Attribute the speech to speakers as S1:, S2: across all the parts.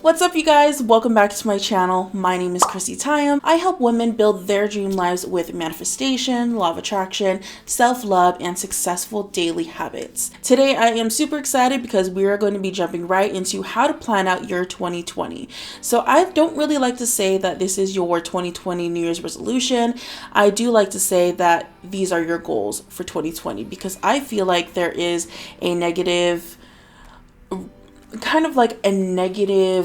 S1: What's up, you guys? Welcome back to my channel. My name is Krissy Tayam. I help women build their dream lives with manifestation, law of attraction, self-love, and successful daily habits. Today, I am super excited because we are going to be jumping right into how to plan out your 2020. So I don't really like to say that this is your 2020 New Year's resolution. I do like to say that these are your goals for 2020 because I feel like there is a negative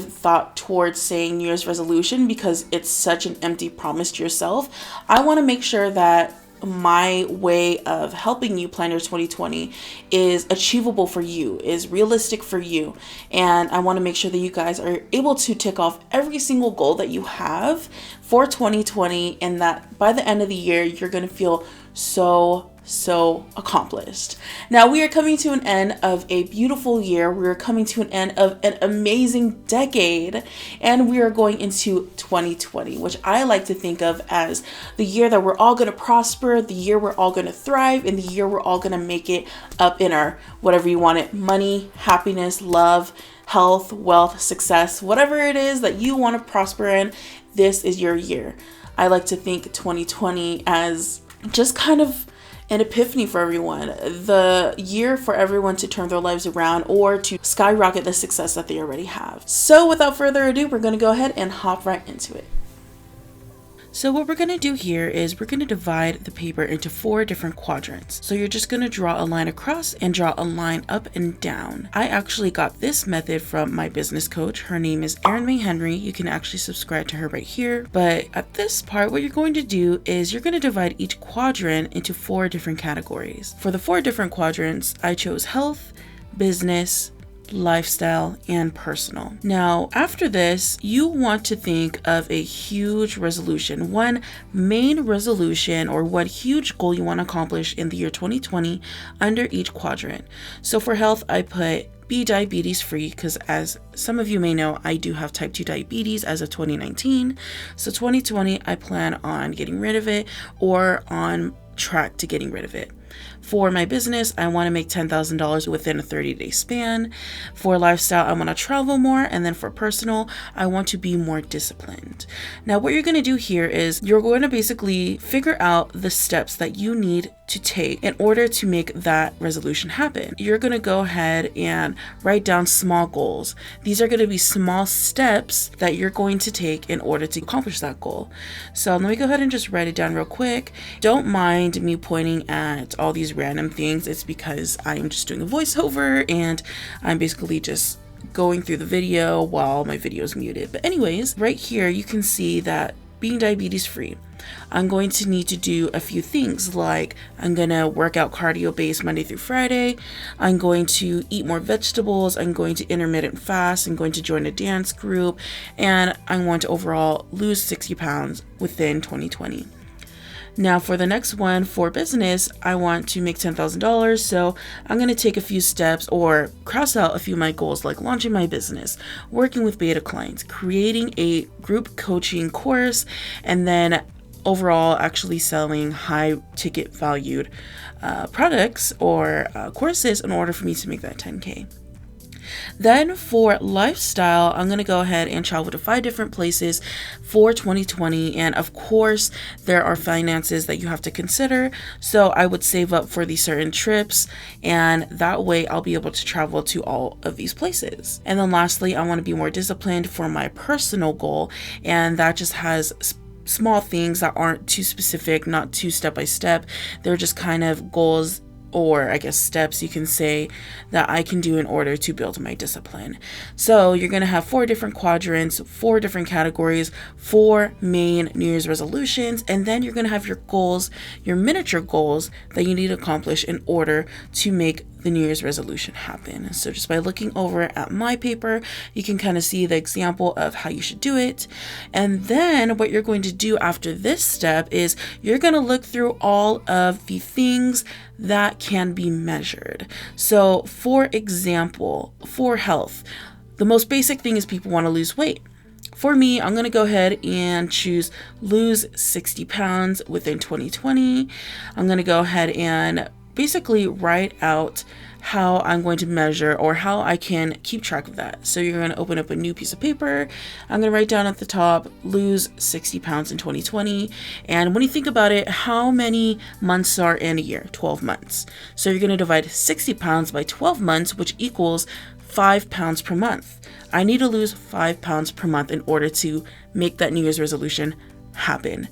S1: thought towards saying New Year's resolution because it's such an empty promise to yourself. I want to make sure that my way of helping you plan your 2020 is achievable for you, is realistic for you. And I want to make sure that you guys are able to tick off every single goal that you have for 2020 and that by the end of the year, you're going to feel so accomplished. Now we are coming to an end of a beautiful year. We are coming to an end of an amazing decade, and we are going into 2020, which I like to think of as the year that we're all going to prosper, the year we're all going to thrive, and the year we're all going to make it up in our whatever you want it, money, happiness, love, health, wealth, success, whatever it is that you want to prosper in. This is your year. I like to think 2020 as just kind of an epiphany for everyone, the year for everyone to turn their lives around or to skyrocket the success that they already have. So without further ado, we're going to go ahead and hop right into it. So what we're going to do here is we're going to divide the paper into 4 different quadrants. So you're just going to draw a line across and draw a line up and down. I actually got this method from my business coach. Her name is Erin May Henry. You can actually subscribe to her right here. But at this part, what you're going to do is you're going to divide each quadrant into 4 different categories. For the 4 different quadrants, I chose health, business, lifestyle, and personal. Now, after this, you want to think of a huge resolution, one main resolution or one huge goal you want to accomplish in the year 2020 under each quadrant. So for health, I put be diabetes free because as some of you may know, I do have type 2 diabetes as of 2019. So 2020, I plan on getting rid of it or on track to getting rid of it. For my business, I want to make $10,000 within a 30-day span. For lifestyle, I want to travel more. And then for personal, I want to be more disciplined. Now, what you're going to do here is you're going to basically figure out the steps that you need to take in order to make that resolution happen. You're going to go ahead and write down small goals. These are going to be small steps that you're going to take in order to accomplish that goal. So let me go ahead and just write it down real quick. Don't mind me pointing at all these random things. It's because I'm just doing a voiceover and I'm basically just going through the video while my video is muted. But anyways, right here you can see that being diabetes free, I'm going to need to do a few things like I'm going to work out cardio based Monday through Friday. I'm going to eat more vegetables. I'm going to intermittent fast. I'm going to join a dance group, and I want to overall lose 60 pounds within 2020. Now for the next one, for business, I want to make $10,000. So I'm going to take a few steps or cross out a few of my goals, like launching my business, working with beta clients, creating a group coaching course, and then overall actually selling high ticket valued products or courses in order for me to make that 10K. Then for lifestyle, I'm going to go ahead and travel to 5 different places for 2020. And of course, there are finances that you have to consider. So I would save up for these certain trips, and that way I'll be able to travel to all of these places. And then lastly, I want to be more disciplined for my personal goal. And that just has small things that aren't too specific, not too step by step. They're just kind of goals, or I guess steps you can say, that I can do in order to build my discipline. So you're going to have 4 different quadrants, 4 different categories, 4 main New Year's resolutions, and then you're going to have your goals, your miniature goals that you need to accomplish in order to make the New Year's resolution happen. So just by looking over at my paper, you can kind of see the example of how you should do it. And then what you're going to do after this step is you're going to look through all of the things that can be measured. So for example, for health, the most basic thing is people want to lose weight. For me, I'm going to go ahead and choose lose 60 pounds within 2020. I'm going to go ahead and basically write out how I'm going to measure or how I can keep track of that. So you're going to open up a new piece of paper. I'm going to write down at the top, lose 60 pounds in 2020. And when you think about it, how many months are in a year? 12 months. So you're going to divide 60 pounds by 12 months, which equals 5 pounds per month. I need to lose 5 pounds per month in order to make that New Year's resolution happen.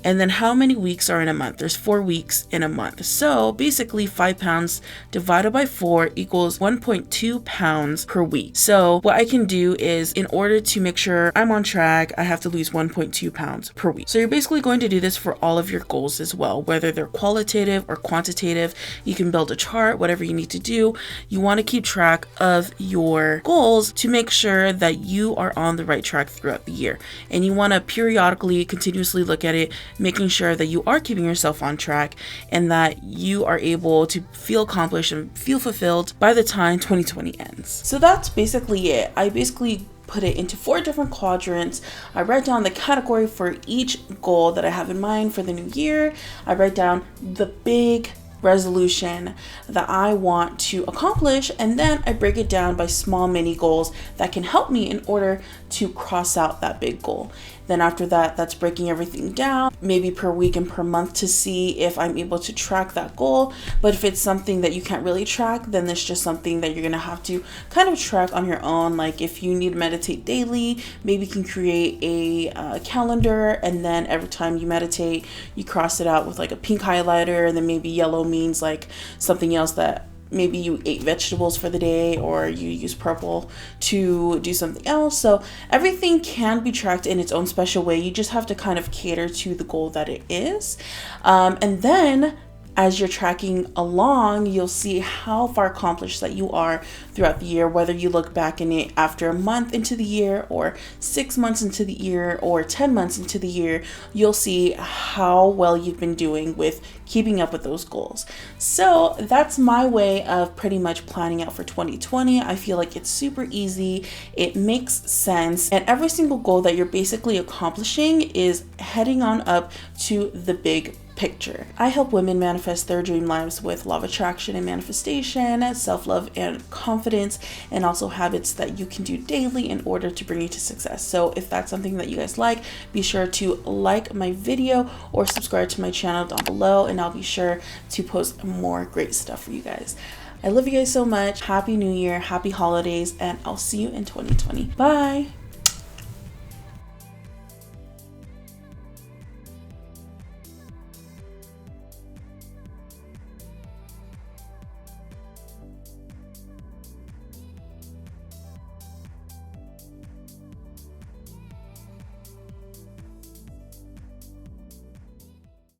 S1: And then how many weeks are in a month? There's 4 weeks in a month. So basically 5 pounds divided by 4 equals 1.2 pounds per week. So what I can do is, in order to make sure I'm on track, I have to lose 1.2 pounds per week. So you're basically going to do this for all of your goals as well, whether they're qualitative or quantitative. You can build a chart, whatever you need to do. You want to keep track of your goals to make sure that you are on the right track throughout the year. And you want to periodically, continuously look at it, making sure that you are keeping yourself on track and that you are able to feel accomplished and feel fulfilled by the time 2020 ends. So that's basically it. I basically put it into 4 different quadrants. I write down the category for each goal that I have in mind for the new year. I write down the big resolution that I want to accomplish, and then I break it down by small mini goals that can help me in order to cross out that big goal. Then after that, that's breaking everything down, maybe per week and per month, to see if I'm able to track that goal. But if it's something that you can't really track, then it's just something that you're gonna have to kind of track on your own. Like if you need to meditate daily, maybe you can create a calendar, and then every time you meditate, you cross it out with like a pink highlighter, and then maybe yellow means like something else, that maybe you ate vegetables for the day, or you use purple to do something else. So everything can be tracked in its own special way. You just have to kind of cater to the goal that it is. And then as you're tracking along, you'll see how far accomplished that you are throughout the year, whether you look back in it after a month into the year, or 6 months into the year, or 10 months into the year. You'll see how well you've been doing with keeping up with those goals. So that's my way of pretty much planning out for 2020. I feel like it's super easy, it makes sense, and every single goal that you're basically accomplishing is heading on up to the big picture. I help women manifest their dream lives with law of attraction and manifestation, self-love and confidence, and also habits that you can do daily in order to bring you to success. So if that's something that you guys like, be sure to like my video or subscribe to my channel down below, and I'll be sure to post more great stuff for you guys. I love you guys so much. Happy New Year, happy holidays, and I'll see you in 2020. Bye.